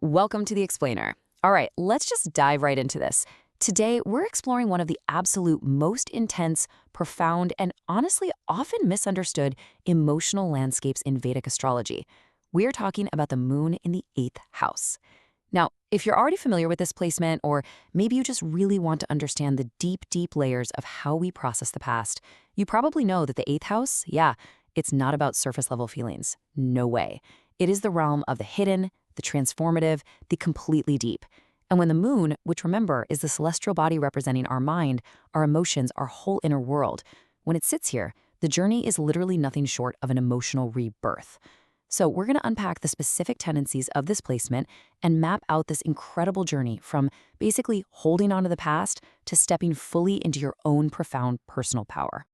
Welcome to the Explainer. All right, let's just dive right into this. Today, we're exploring one of the absolute most intense, profound, and honestly often misunderstood emotional landscapes in Vedic astrology. We're talking about the moon in the eighth house. Now, if you're already familiar with this placement, or maybe you just really want to understand the deep layers of how we process the past, you probably know that the eighth house, yeah, it's not about surface level feelings. No way. It is the realm of the hidden, the transformative, the completely deep. And when the moon, which remember is the celestial body representing our mind, our emotions, our whole inner world, when it sits here, the journey is literally nothing short of an emotional rebirth. So we're going to unpack the specific tendencies of this placement and map out this incredible journey from basically holding on to the past to stepping fully into your own profound personal power.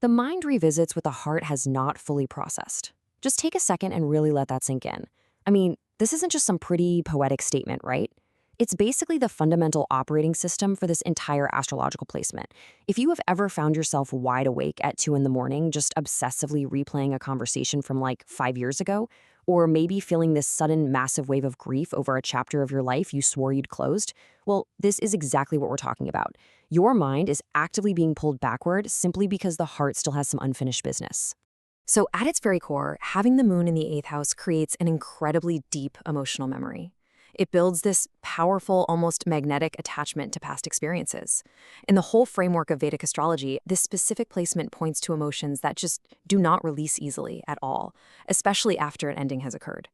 The mind revisits what the heart has not fully processed. Just take a second and really let that sink in. I mean, this isn't just some pretty poetic statement, right? It's basically the fundamental operating system for this entire astrological placement. If you have ever found yourself wide awake at 2 in the morning, just obsessively replaying a conversation from like 5 years ago, or maybe feeling this sudden massive wave of grief over a chapter of your life you swore you'd closed, well, this is exactly what we're talking about. Your mind is actively being pulled backward simply because the heart still has some unfinished business. So at its very core, having the moon in the eighth house creates an incredibly deep emotional memory. It builds this powerful, almost magnetic attachment to past experiences. In the whole framework of Vedic astrology, this specific placement points to emotions that just do not release easily at all, especially after an ending has occurred.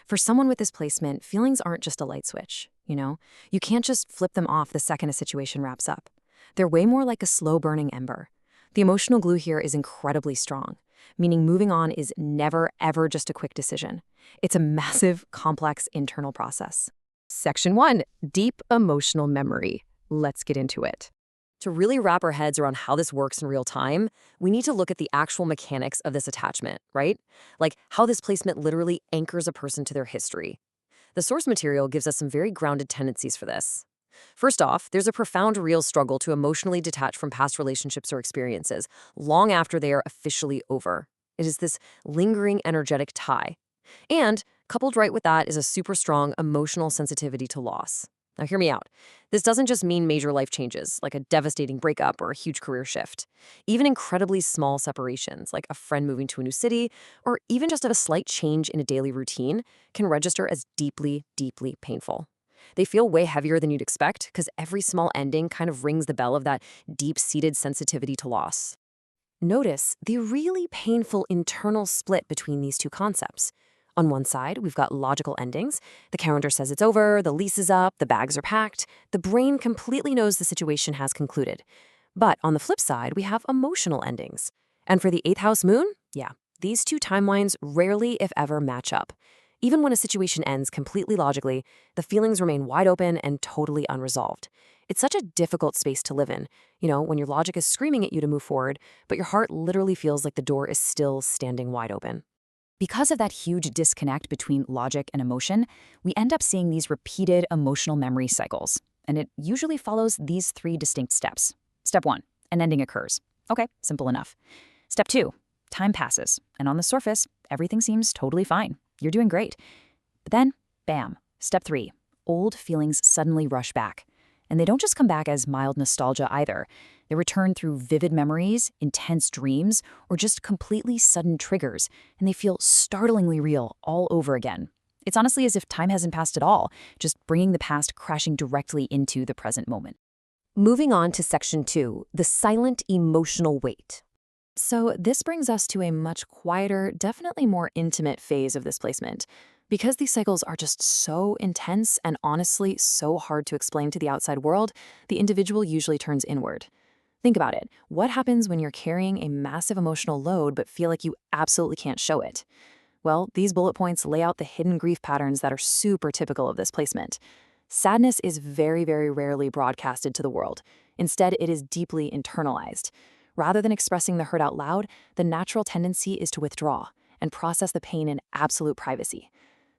For someone with this placement, feelings aren't just a light switch, you know? You can't just flip them off the second a situation wraps up. They're way more like a slow-burning ember. The emotional glue here is incredibly strong, meaning moving on is never, ever just a quick decision. It's a massive, complex internal process. Section 1, Deep Emotional Memory. Let's get into it. To really wrap our heads around how this works in real time, we need to look at the actual mechanics of this attachment, right? Like how this placement literally anchors a person to their history. The source material gives us some very grounded tendencies for this. First off, there's a profound real struggle to emotionally detach from past relationships or experiences long after they are officially over. It is this lingering energetic tie. And coupled right with that is a super strong emotional sensitivity to loss. Now, hear me out. This doesn't just mean major life changes, like a devastating breakup or a huge career shift. Even incredibly small separations, like a friend moving to a new city, or even just a slight change in a daily routine, can register as deeply painful. They feel way heavier than you'd expect because every small ending kind of rings the bell of that deep-seated sensitivity to loss. Notice the really painful internal split between these two concepts. On one side, we've got logical endings. The calendar says it's over, the lease is up, the bags are packed. The brain completely knows the situation has concluded. But on the flip side, we have emotional endings. And for the eighth house moon, yeah, these two timelines rarely, if ever, match up. Even when a situation ends completely logically, the feelings remain wide open and totally unresolved. It's such a difficult space to live in, when your logic is screaming at you to move forward, but your heart literally feels like the door is still standing wide open. Because of that huge disconnect between logic and emotion, we end up seeing these repeated emotional memory cycles. And it usually follows these three distinct steps. Step 1, an ending occurs. Okay, simple enough. Step 2, time passes, and on the surface, everything seems totally fine. You're doing great. But then, bam, step 3, old feelings suddenly rush back. And they don't just come back as mild nostalgia either. They return through vivid memories, intense dreams, or just completely sudden triggers, and they feel startlingly real all over again. It's honestly as if time hasn't passed at all, just bringing the past crashing directly into the present moment. Moving on to section 2, the silent emotional weight. So this brings us to a much quieter, definitely more intimate phase of this placement. Because these cycles are just so intense and honestly so hard to explain to the outside world, the individual usually turns inward. Think about it. What happens when you're carrying a massive emotional load but feel like you absolutely can't show it? Well, these bullet points lay out the hidden grief patterns that are super typical of this placement. Sadness is very rarely broadcasted to the world. Instead, it is deeply internalized. Rather than expressing the hurt out loud, the natural tendency is to withdraw and process the pain in absolute privacy.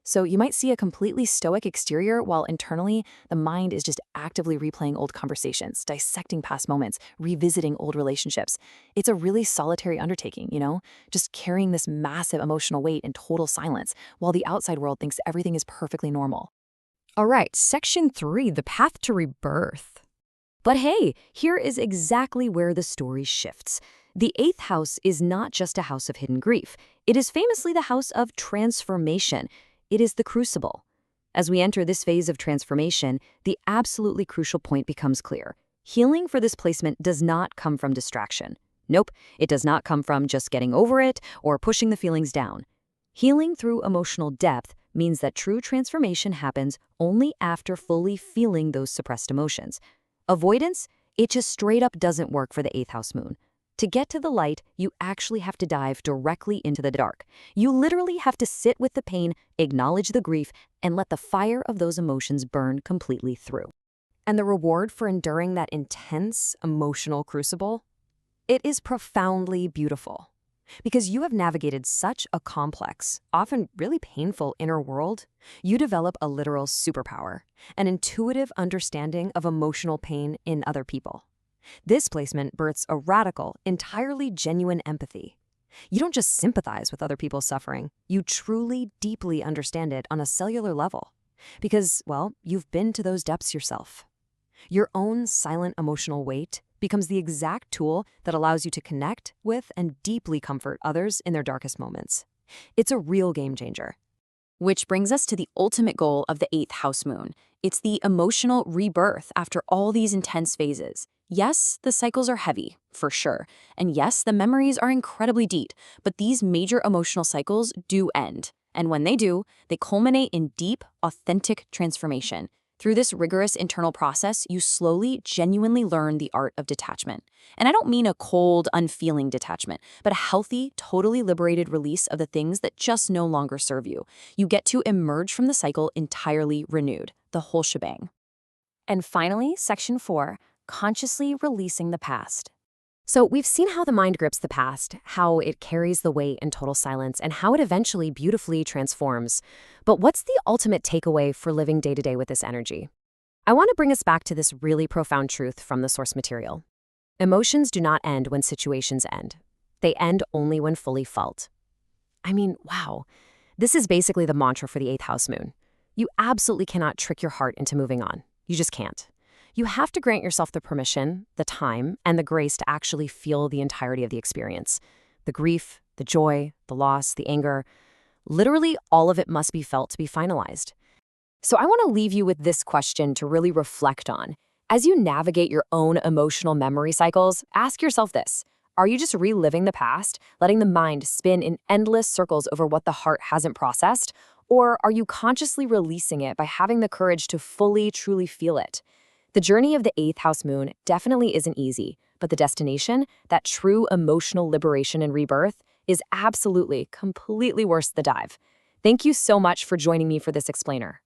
So you might see a completely stoic exterior while internally, the mind is just actively replaying old conversations, dissecting past moments, revisiting old relationships. It's a really solitary undertaking, just carrying this massive emotional weight in total silence while the outside world thinks everything is perfectly normal. All right, section 3, the path to rebirth. But hey, here is exactly where the story shifts. The 8th house is not just a house of hidden grief. It is famously the house of transformation. It is the crucible. As we enter this phase of transformation, the absolutely crucial point becomes clear. Healing for this placement does not come from distraction. Nope, it does not come from just getting over it or pushing the feelings down. Healing through emotional depth means that true transformation happens only after fully feeling those suppressed emotions. Avoidance, it just straight up doesn't work for the 8th house moon. To get to the light, you actually have to dive directly into the dark. You literally have to sit with the pain, acknowledge the grief, and let the fire of those emotions burn completely through. And the reward for enduring that intense emotional crucible? It is profoundly beautiful. Because you have navigated such a complex, often really painful inner world, you develop a literal superpower, an intuitive understanding of emotional pain in other people. This placement births a radical, entirely genuine empathy. You don't just sympathize with other people's suffering, you truly, deeply understand it on a cellular level. Because, well, you've been to those depths yourself. Your own silent emotional weight becomes the exact tool that allows you to connect with and deeply comfort others in their darkest moments. It's a real game changer. Which brings us to the ultimate goal of the 8th house moon. It's the emotional rebirth after all these intense phases. Yes, the cycles are heavy, for sure. And yes, the memories are incredibly deep, but these major emotional cycles do end. And when they do, they culminate in deep, authentic transformation. Through this rigorous internal process, you slowly, genuinely learn the art of detachment. And I don't mean a cold, unfeeling detachment, but a healthy, totally liberated release of the things that just no longer serve you. You get to emerge from the cycle entirely renewed, the whole shebang. And finally, section 4, consciously releasing the past. So we've seen how the mind grips the past, how it carries the weight in total silence, and how it eventually beautifully transforms. But what's the ultimate takeaway for living day to day with this energy? I want to bring us back to this really profound truth from the source material. Emotions do not end when situations end. They end only when fully felt. I mean, wow. This is basically the mantra for the 8th house moon. You absolutely cannot trick your heart into moving on. You just can't. You have to grant yourself the permission, the time, and the grace to actually feel the entirety of the experience. The grief, the joy, the loss, the anger. Literally, all of it must be felt to be finalized. So I want to leave you with this question to really reflect on. As you navigate your own emotional memory cycles, ask yourself this. Are you just reliving the past, letting the mind spin in endless circles over what the heart hasn't processed? Or are you consciously releasing it by having the courage to fully, truly feel it? The journey of the 8th house moon definitely isn't easy, but the destination, that true emotional liberation and rebirth, is absolutely, completely worth the dive. Thank you so much for joining me for this explainer.